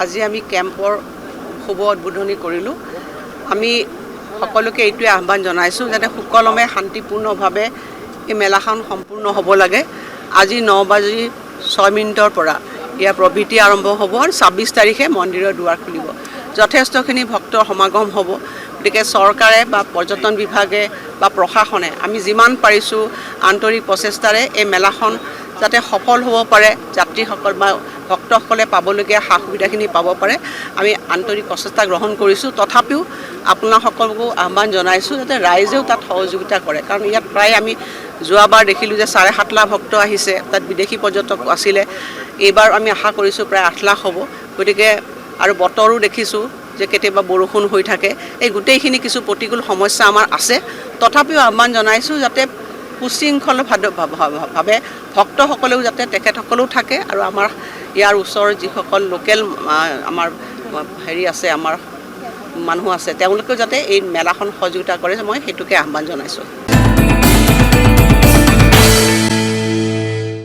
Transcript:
আজি আমি কেম্পৰ শুভ উদ্বোধনী কৰিলোঁ। আমি সকলোকে এইটোৱে আহ্বান জনাইছোঁ যাতে সুকলমে শান্তিপূৰ্ণভাৱে এই মেলাখন সম্পূৰ্ণ হ'ব লাগে। আজি 9:06 পৰা ইয়াৰ প্ৰবৃত্তি আৰম্ভ হ'ব আৰু 26 তাৰিখে মন্দিৰৰ দুৱাৰ খুলিব। যথেষ্টখিনি ভক্তৰ সমাগম হ'ব। গতিকে চৰকাৰে বা পৰ্যটন বিভাগে বা প্ৰশাসনে আমি যিমান পাৰিছোঁ আন্তৰিক প্ৰচেষ্টাৰে এই মেলাখন যাতে সফল হ'ব পাৰে, যাত্ৰীসকল বা ভক্তসকলে পাবলগীয়া সা সুবিধাখিনি পাব পাৰে, আমি আন্তৰিক প্ৰচেষ্টা গ্ৰহণ কৰিছোঁ। তথাপিও আপোনালোককো আহ্বান জনাইছোঁ যাতে ৰাইজেও তাত সহযোগিতা কৰে, কাৰণ ইয়াত প্ৰায় আমি যোৱাবাৰ দেখিলোঁ যে 7.5 লাখ ভক্ত আহিছে, তাত বিদেশী পৰ্যটক আছিলে। এইবাৰ আমি আশা কৰিছোঁ প্ৰায় 8 লাখ হ'ব। গতিকে আৰু বতৰো দেখিছোঁ যে কেতিয়াবা বৰষুণ হৈ থাকে। এই গোটেইখিনি কিছু প্ৰতিকূল সমস্যা আমাৰ আছে। তথাপিও আহ্বান জনাইছোঁ যাতে সুশৃংখলভাৱে ভক্তসকলেও যাতে তেখেতসকলেও থাকে আৰু আমাৰ ইয়াৰ ওচৰৰ যিসকল লোকেল আমাৰ আছে, আমাৰ মানুহ আছে, তেওঁলোকেও যাতে এই মেলাখন সহযোগিতা কৰে, মই সেইটোকে আহ্বান জনাইছোঁ।